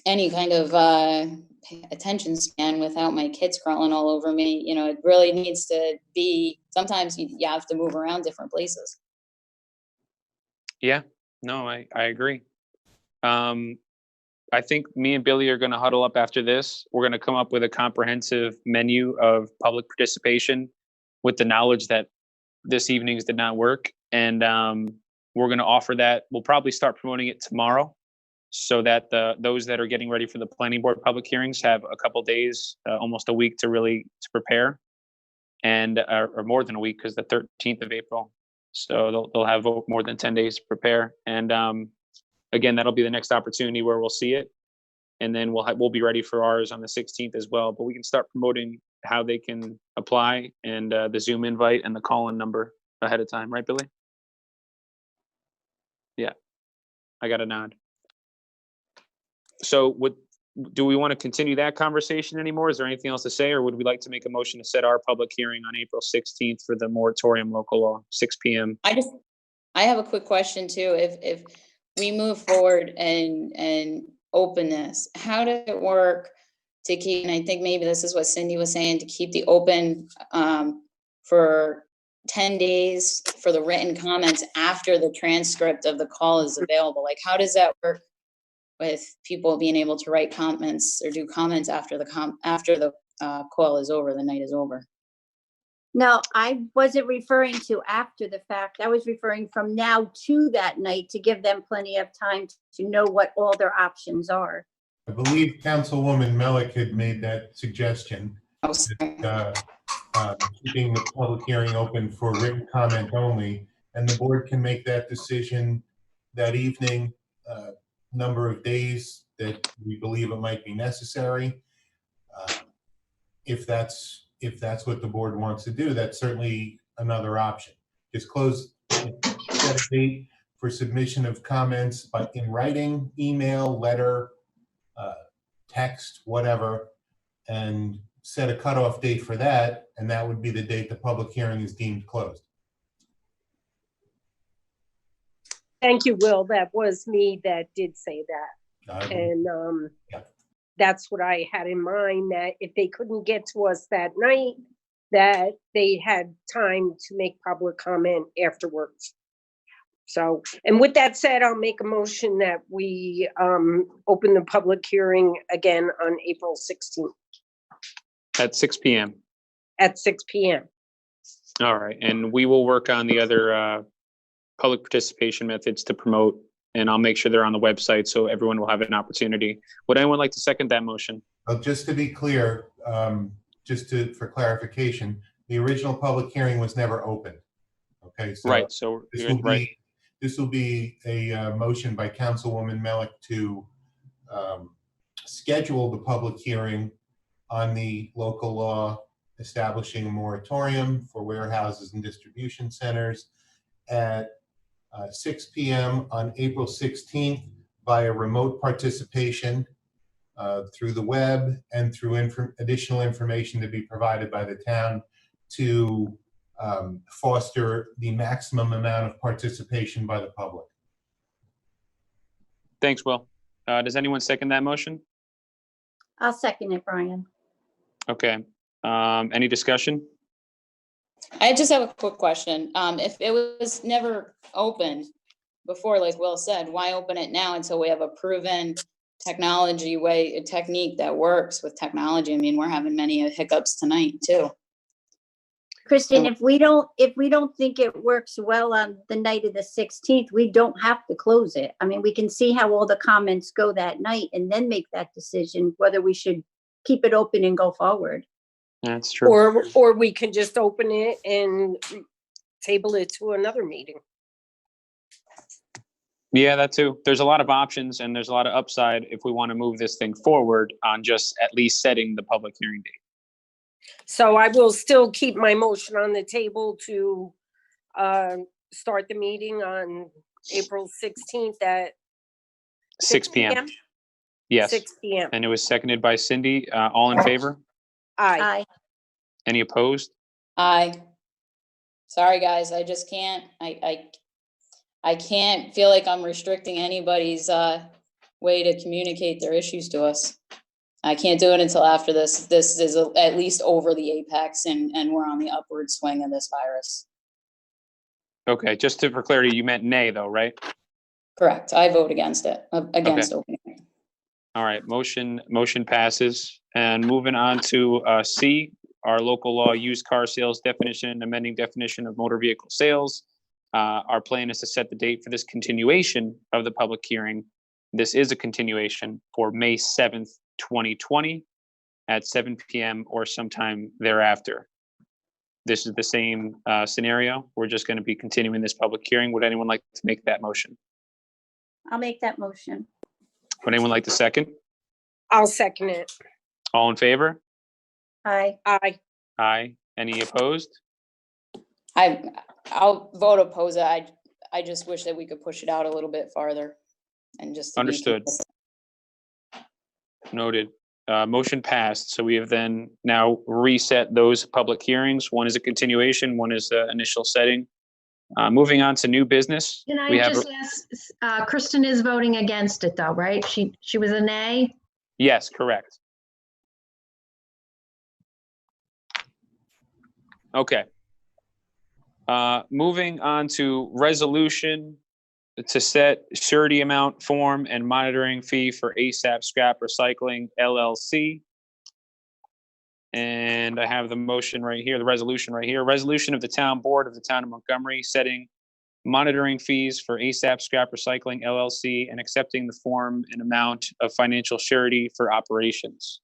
any kind of attention span without my kids crawling all over me, you know, it really needs to be, sometimes you have to move around different places. Yeah, no, I agree. I think me and Billy are going to huddle up after this. We're going to come up with a comprehensive menu of public participation with the knowledge that this evening's did not work. And we're going to offer that. We'll probably start promoting it tomorrow so that those that are getting ready for the planning board public hearings have a couple days, almost a week to prepare, and or more than a week because the 13th of April. So they'll have more than 10 days to prepare. And again, that'll be the next opportunity where we'll see it. And then we'll be ready for ours on the 16th as well. But we can start promoting how they can apply and the Zoom invite and the call-in number ahead of time. Right, Billy? Yeah, I got a nod. So do we want to continue that conversation anymore? Is there anything else to say, or would we like to make a motion to set our public hearing on April 16th for the moratorium local law, 6 p.m.? I have a quick question too. If we move forward and open this, how does it work to keep, and I think maybe this is what Cindy was saying, to keep the open for 10 days for the written comments after the transcript of the call is available? Like, how does that work with people being able to write comments or do comments after the call is over, the night is over. No, I wasn't referring to after the fact. I was referring from now to that night to give them plenty of time to know what all their options are. I believe Councilwoman Melick had made that suggestion, Oh, sorry. keeping the public hearing open for written comment only, and the board can make that decision that evening, number of days that we believe it might be necessary. If that's what the board wants to do, that's certainly another option. Just set a date for submission of comments, but in writing, email, letter, text, whatever, and set a cutoff date for that, and that would be the date the public hearing is deemed closed. Thank you, Will. That was me that did say that. And yeah. That's what I had in mind, that if they couldn't get to us that night, that they had time to make public comment afterwards. So, and with that said, I'll make a motion that we open the public hearing again on April 16th At 6 p.m. at 6 p.m. All right. And we will work on the other public participation methods to promote, and I'll make sure they're on the website so everyone will have an opportunity. Would anyone like to second that motion? Well, just to be clear, for clarification, the original public hearing was never opened. Okay, so Right. So this will be a motion by Councilwoman Melick to schedule the public hearing on the local law establishing a moratorium for warehouses and distribution centers at 6 p.m. on April 16th via remote participation through the web and through additional information to be provided by the town to foster the maximum amount of participation by the public. Thanks, Will. Does anyone second that motion? I'll second it, Brian. Okay. Any discussion? I just have a quick question. If it was never opened before, like Will said, why open it now until we have a proven technique that works with technology? I mean, we're having many hiccups tonight too. Kristen, if we don't think it works well on the night of the 16th, we don't have to close it. I mean, we can see how all the comments go that night and then make that decision whether we should keep it open and go forward. That's true. Or we can just open it and table it to another meeting. Yeah, that too. There's a lot of options and there's a lot of upside if we want to move this thing forward on just at least setting the public hearing date. So I will still keep my motion on the table to start the meeting on April 16th at 6 p.m. Yes. 6 p.m. And it was seconded by Cindy. All in favor? Aye. Any opposed? Aye. Sorry, guys, I just can't. I can't feel like I'm restricting anybody's way to communicate their issues to us. I can't do it until after this is at least over the apex and we're on the upward swing of this virus. Okay, just for clarity, you meant nay though, right? Correct. I vote against it, against opening. All right, motion passes. And moving on to C, our local law used car sales definition, amending definition of motor vehicle sales. Our plan is to set the date for this continuation of the public hearing. This is a continuation for May 7th, 2020 at 7 p.m. or sometime thereafter. This is the same scenario. We're just going to be continuing this public hearing. Would anyone like to make that motion? I'll make that motion. Would anyone like to second? I'll second it. All in favor? Aye. Aye. Aye. Any opposed? I'll vote oppose it. I just wish that we could push it out a little bit farther and just. Understood. Noted. Motion passed. So we have then now reset those public hearings. One is a continuation, one is the initial setting. Moving on to new business. Can we I have just ask, Kristen is voting against it though, right? She was a nay? Yes, correct. Okay. Moving on to resolution to set surety amount, form, and monitoring fee for ASAP Scrap Recycling LLC. And I have the motion right here, the resolution right here. Resolution of the Town Board of the Town of Montgomery setting monitoring fees for ASAP Scrap Recycling LLC and accepting the form and amount of financial surety for operations.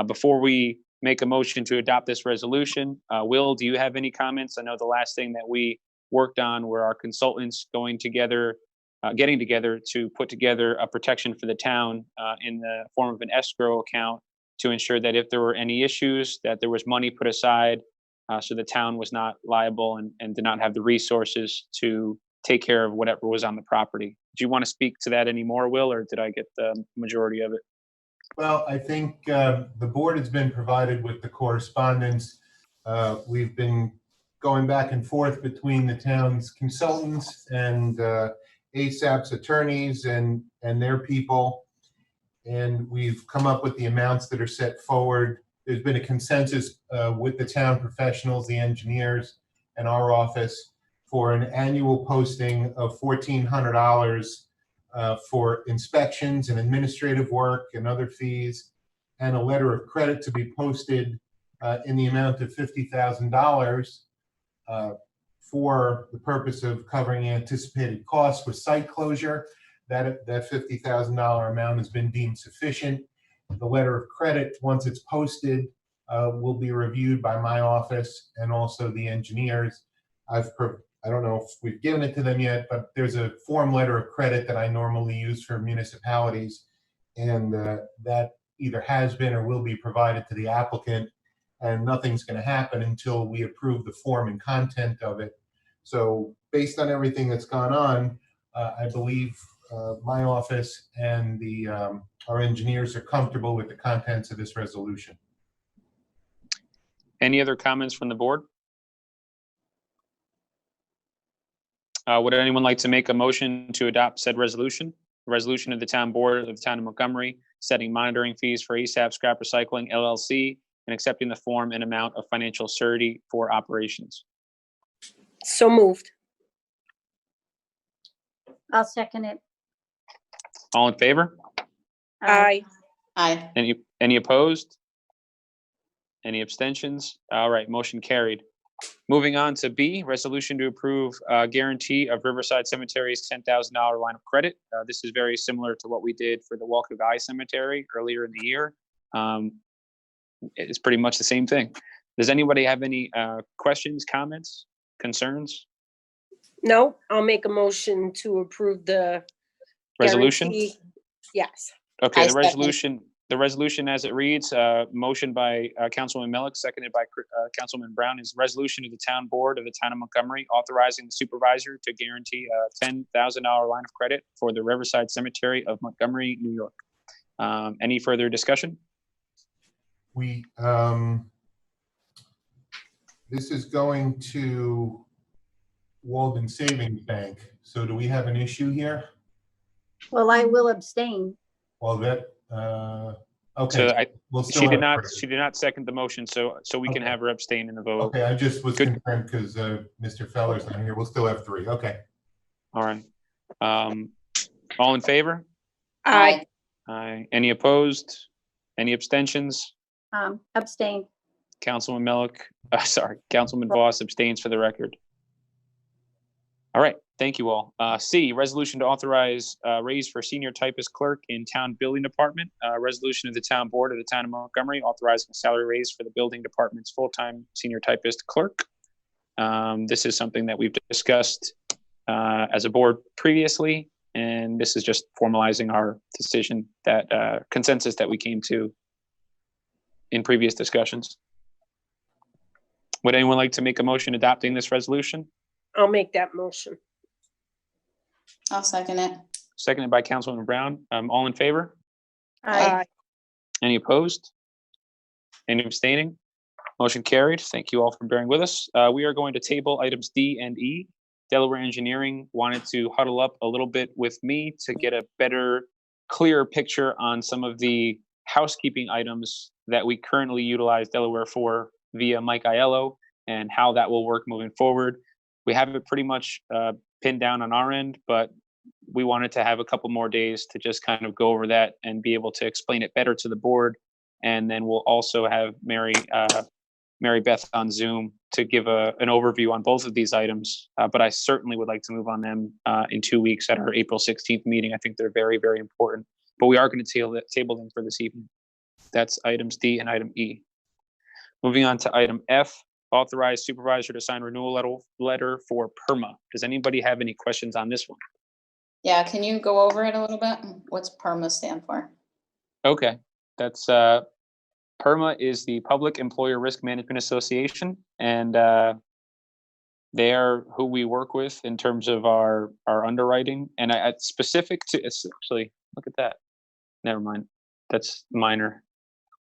Before we make a motion to adopt this resolution, Will, do you have any comments? I know the last thing that we worked on were our consultants getting together to put together a protection for the town in the form of an escrow account to ensure that if there were any issues, that there was money put aside so the town was not liable and did not have the resources to take care of whatever was on the property. Do you want to speak to that anymore, Will, or did I get the majority of it? Well, I think the board has been provided with the correspondence. We've been going back and forth between the town's consultants and ASAP's attorneys and their people. And we've come up with the amounts that are set forward. There's been a consensus with the town professionals, the engineers, and our office for an annual posting of $1,400 for inspections and administrative work and other fees, and a letter of credit to be posted in the amount of $50,000 for the purpose of covering anticipated costs with site closure. That $50,000 amount has been deemed sufficient. The letter of credit, once it's posted, will be reviewed by my office and also the engineers. I don't know if we've given it to them yet, but there's a form letter of credit that I normally use for municipalities, and that either has been or will be provided to the applicant, and nothing's going to happen until we approve the form and content of it. So based on everything that's gone on, I believe my office and our engineers are comfortable with the contents of this resolution. Any other comments from the board? Would anyone like to make a motion to adopt said resolution? A resolution of the Town Board of the Town of Montgomery setting monitoring fees for ASAP Scrap Recycling LLC and accepting the form and amount of financial surety for operations. So moved. I'll second it. All in favor? Aye. Aye. Any opposed? Any abstentions? All right, motion carried. Moving on to B, resolution to approve guarantee of Riverside Cemetery's $10,000 line of credit. This is very similar to what we did for the Walk of Guy Cemetery earlier in the year. It's pretty much the same thing. Does anybody have any questions, comments, concerns? No, I'll make a motion to approve the Resolution? guarantee. Yes. Okay, I the second. resolution as it reads, motion by Councilman Millick, seconded by Councilman Brown, is resolution of the Town Board of the Town of Montgomery authorizing the supervisor to guarantee a $10,000 line of credit for the Riverside Cemetery of Montgomery, New York. Any further discussion? This is going to Walden Savings Bank. So do we have an issue here? Well, I will abstain. Well, okay. So We'll still she did have not second the motion, so we can Okay. have her abstain in the vote. Okay, I just was Good. concerned because Mr. Feller's not here. We'll still have 3. Okay. All right. All in favor? Aye. Aye. Any opposed? Any abstentions? Abstain. Councilman Millick, Councilman Voss abstains for the record. All right, thank you all. C, resolution to authorize raise for senior typist clerk in town building department. Resolution of the Town Board of the Town of Montgomery authorizing a salary raise for the building department's full-time senior typist clerk. This is something that we've discussed as a board previously, and this is just formalizing our decision, that consensus that we came to in previous discussions. Would anyone like to make a motion adopting this resolution? I'll make that motion. I'll second it. Seconded by Councilwoman Brown. All in favor? Aye. Any opposed? Any abstaining? Motion carried. Thank you all for bearing with us. We are going to table items D and E. Delaware Engineering wanted to huddle up a little bit with me to get a better, clearer picture on some of the housekeeping items that we currently utilize Delaware for via Mike Aiello and how that will work moving forward. We have it pretty much pinned down on our end, but we wanted to have a couple more days to just kind of go over that and be able to explain it better to the board. And then we'll also have Mary Beth on Zoom to give an overview on both of these items. But I certainly would like to move on them in 2 weeks at our April 16th meeting. I think they're very, very important. But we are going to table them for this evening. That's items D and item E. Moving on to item F, authorize supervisor to sign renewal letter for PERMA. Does anybody have any questions on this one? Yeah, can you go over it a little bit? What's PERMA stand for? Okay, that's PERMA is the Public Employer Risk Management Association, and they are who we work with in terms of our underwriting. And specific to, actually, look at that. Never mind, that's minor.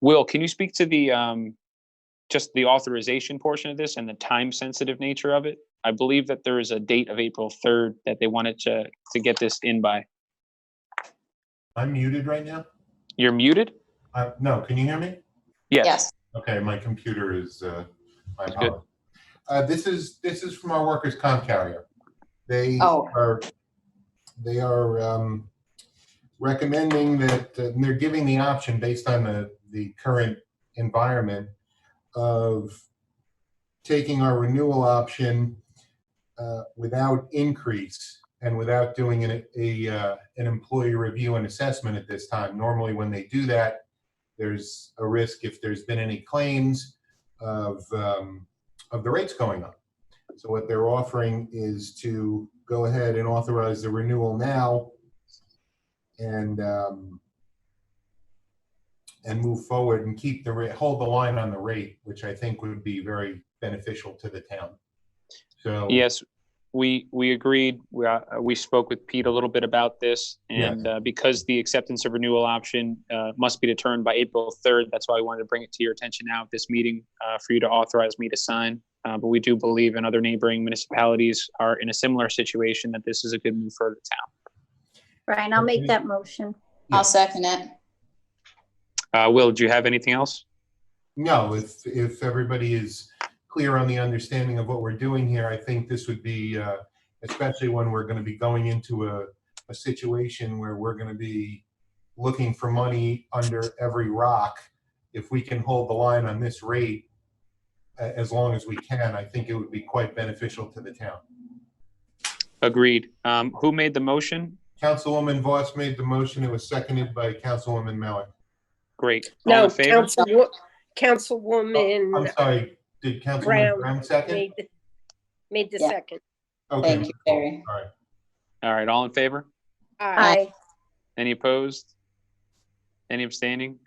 Will, can you speak to the just the authorization portion of this and the time-sensitive nature of it? I believe that there is a date of April 3rd that they wanted to get this in by. I'm muted right now. You're muted? No, can you hear me? Yes. Okay, my computer is, my That's good. apologies. This is from our workers' comp carrier. They Oh. are recommending that, and they're giving the option based on the current environment of taking our renewal option without increase and without doing an employee review and assessment at this time. Normally when they do that, there's a risk if there's been any claims of the rates going up. So what they're offering is to go ahead and authorize the renewal now and move forward and keep the rate, hold the line on the rate, which I think would be very beneficial to the town. So yes, we agreed. We spoke with Pete a little bit about this, and because the acceptance of renewal option must be determined by April 3rd, that's why I wanted to bring it to your attention now at this meeting for you to authorize me to sign. But we do believe in other neighboring municipalities are in a similar situation that this is a good move for the town. Brian, I'll make that motion. I'll second it. Will, do you have anything else? no, if everybody is clear on the understanding of what we're doing here, I think this would be, especially when we're going to be going into a situation where we're going to be looking for money under every rock. If we can hold the line on this rate as long as we can, I think it would be quite beneficial to the town. Agreed. Who made the motion? Councilwoman Voss made the motion. It was seconded by Councilwoman Malik. Great. All No, in favor? Councilwoman I'm sorry. Did Councilwoman Brown second? made the Yeah. second. Okay. Thank you, Barry. All right. All right. All in favor? Aye. Any opposed? Any abstaining?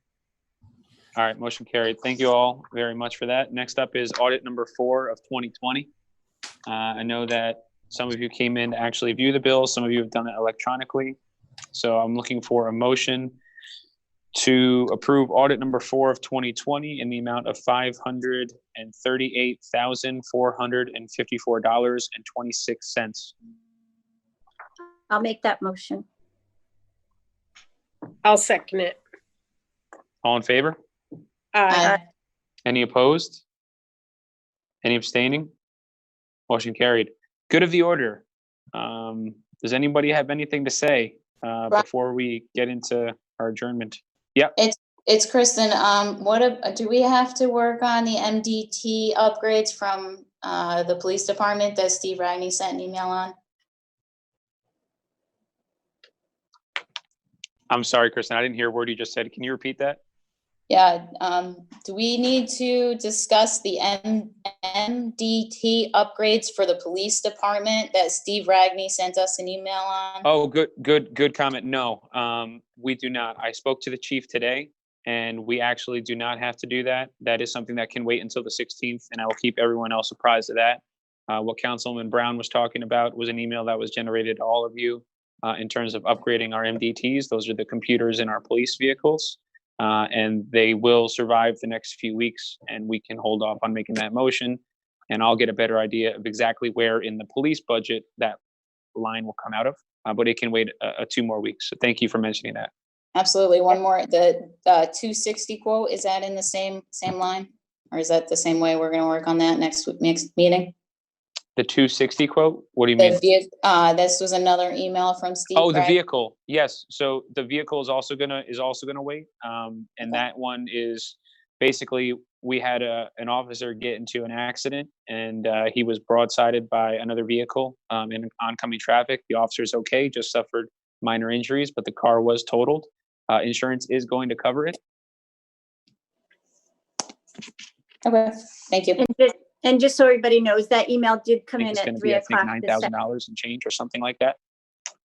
All right. Motion carried. Thank you all very much for that. Next up is audit number 4 of 2020. I know that some of you came in to actually view the bills. Some of you have done it electronically. So I'm looking for a motion to approve audit number 4 of 2020 in the amount of $538,454.26. I'll make that motion. I'll second it. All in favor? Aye. Any opposed? Any abstaining? Motion carried. Good of the order. Does anybody have anything to say before we get into our adjournment? Yep. It's Kristen. Do we have to work on the MDT upgrades from the police department that Steve Ragney sent an email on? I'm sorry, Kristen. I didn't hear a word you just said. Can you repeat that? Yeah. Do we need to discuss the MDT upgrades for the police department that Steve Ragney sent us an email on? Oh, good comment. No, we do not. I spoke to the chief today, and we actually do not have to do that. That is something that can wait until the 16th, and I will keep everyone else apprised of that. What Councilman Brown was talking about was an email that was generated to all of you in terms of upgrading our MDTs. Those are the computers in our police vehicles. And they will survive the next few weeks, and we can hold off on making that motion, and I'll get a better idea of exactly where in the police budget that line will come out of, but it can wait 2 more weeks. So thank you for mentioning that. Absolutely. One more, the 260 quote, is that in the same line? Or is that the same way we're going to work on that next meeting? The 260 quote? What do you mean? This was another email from Steve. Oh, the Gregg. vehicle. Yes. So the vehicle is also gonna wait. And Okay. that one is basically we had an officer get into an accident, and he was broadsided by another vehicle in oncoming traffic. The officer's okay, just suffered minor injuries, but the car was totaled. Insurance is going to cover it. Okay, thank you. And just so everybody knows, that email did come in It's going at to 3 be, I think, o'clock this afternoon. $9,000 and change or something like that.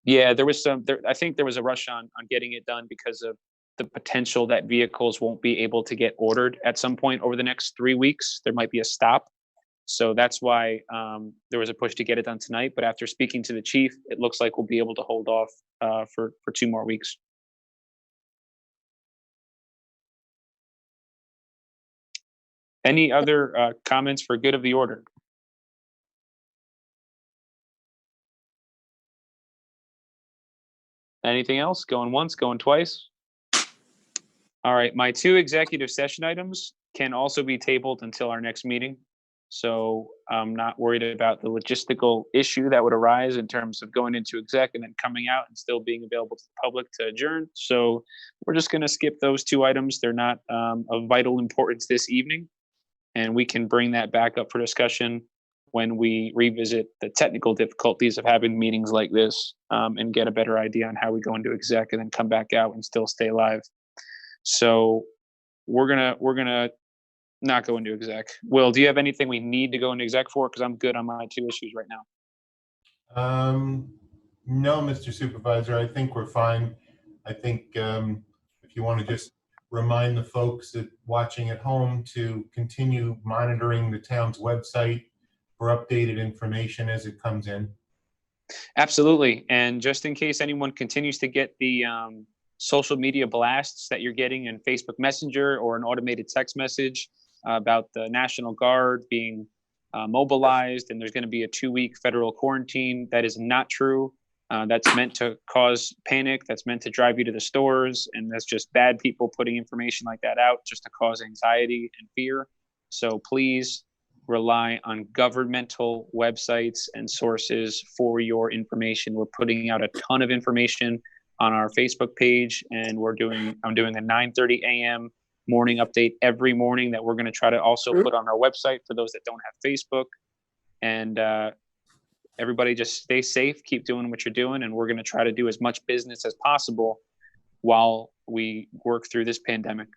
Yeah, there was I think there was a rush on getting it done because of the potential that vehicles won't be able to get ordered at some point over the next 3 weeks. There might be a stop. So that's why there was a push to get it done tonight. But after speaking to the chief, it looks like we'll be able to hold off for 2 more weeks. Any other comments for good of the order? Anything else? Going once, going twice? All right, my 2 executive session items can also be tabled until our next meeting. So I'm not worried about the logistical issue that would arise in terms of going into exec and then coming out and still being available to the public to adjourn. So we're just going to skip those 2 items. They're not of vital importance this evening. And we can bring that back up for discussion when we revisit the technical difficulties of having meetings like this and get a better idea on how we go into exec and then come back out and still stay live. So we're gonna not go into exec. Will, do you have anything we need to go into exec for? Because I'm good on my 2 issues right now. No, Mr. Supervisor, I think we're fine. I think if you want to just remind the folks that watching at home to continue monitoring the town's website for updated information as it comes in. Absolutely. And just in case anyone continues to get the social media blasts that you're getting in Facebook Messenger or an automated text message about the National Guard being mobilized and there's going to be a 2-week federal quarantine, that is not true. That's meant to cause panic. That's meant to drive you to the stores. And that's just bad people putting information like that out just to cause anxiety and fear. So please rely on governmental websites and sources for your information. We're putting out a ton of information on our Facebook page, and I'm doing a 9:30 a.m. morning update every morning that we're going to try to also put on our website for those that don't have Facebook. And everybody just stay safe, keep doing what you're doing, and we're going to try to do as much business as possible while we work through this pandemic.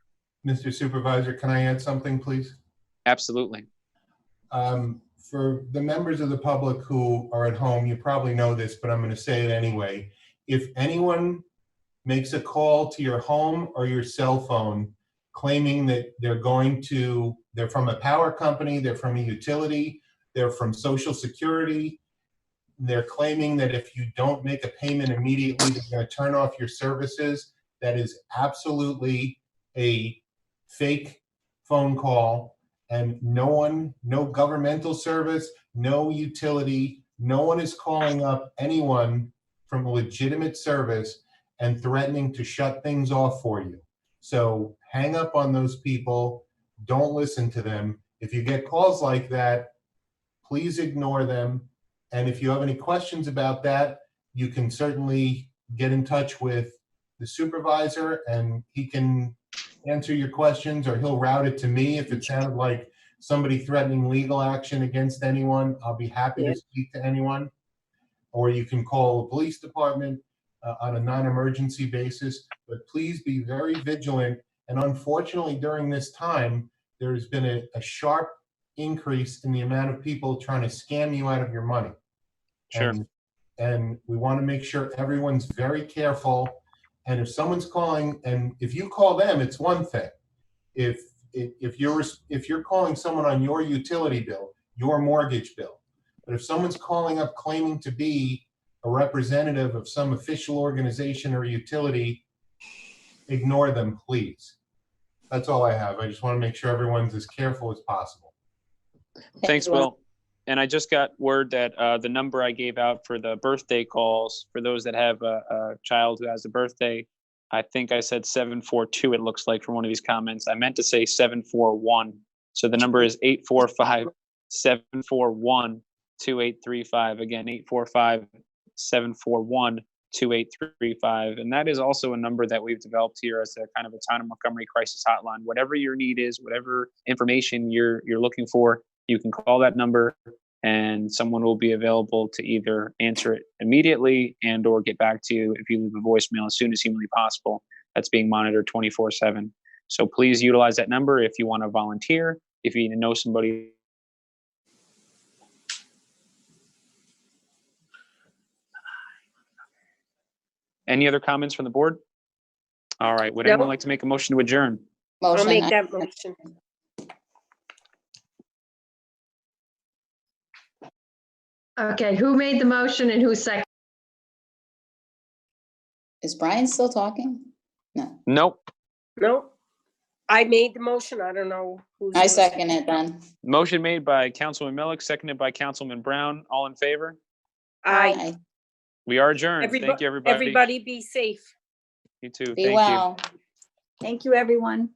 Mr. Supervisor, can I add something, please? Absolutely. For the members of the public who are at home, you probably know this, but I'm going to say it anyway. If anyone makes a call to your home or your cell phone claiming that they're from a power company, they're from a utility, they're from Social Security, they're claiming that if you don't make a payment immediately, they're going to turn off your services, that is absolutely a fake phone call. And no governmental service, no utility, no one is calling up anyone from a legitimate service and threatening to shut things off for you. So hang up on those people. Don't listen to them. If you get calls like that, please ignore them. And if you have any questions about that, you can certainly get in touch with the supervisor and he can answer your questions, or he'll route it to me. If it sounded like somebody threatening legal action against anyone, I'll be happy to speak to anyone. Or you can call the police department on a non-emergency basis. But please be very vigilant. And unfortunately, during this time, there's been a sharp increase in the amount of people trying to scam you out of your money. Sure. And we want to make sure everyone's very careful. And if someone's calling, and if you call them, it's one thing. If you're calling someone on your utility bill, your mortgage bill, but if someone's calling up claiming to be a representative of some official organization or utility, ignore them, please. That's all I have. I just want to make sure everyone's as careful as possible. Thanks, Will. And I just got word that the number I gave out for the birthday calls, for those that have a child who has a birthday, I think I said 742, it looks like, from one of these comments. I meant to say 741. So the number is 845-741-7444. 2835. Again, 845-741-2835. And that is also a number that we've developed here as a kind of a Town of Montgomery crisis hotline. Whatever your need is, whatever information you're looking for, you can call that number and someone will be available to either answer it immediately and or get back to you if you leave a voicemail as soon as humanly possible. That's being monitored 24/7. So please utilize that number if you want to volunteer, if you know somebody. Any other comments from the board? All right, would anyone No. like to make a motion to adjourn? I'll Motion. make that motion. Okay, who made the motion and who seconded? Is Brian still talking? No, Nope. No, I made the motion. I don't know who's. I second it then. Motion made by Councilman Millick, seconded by Councilman Brown. All in favor? Aye. We are adjourned. Thank you, everybody. Everybody be safe. You too. Be Thank you. well. Thank you, everyone.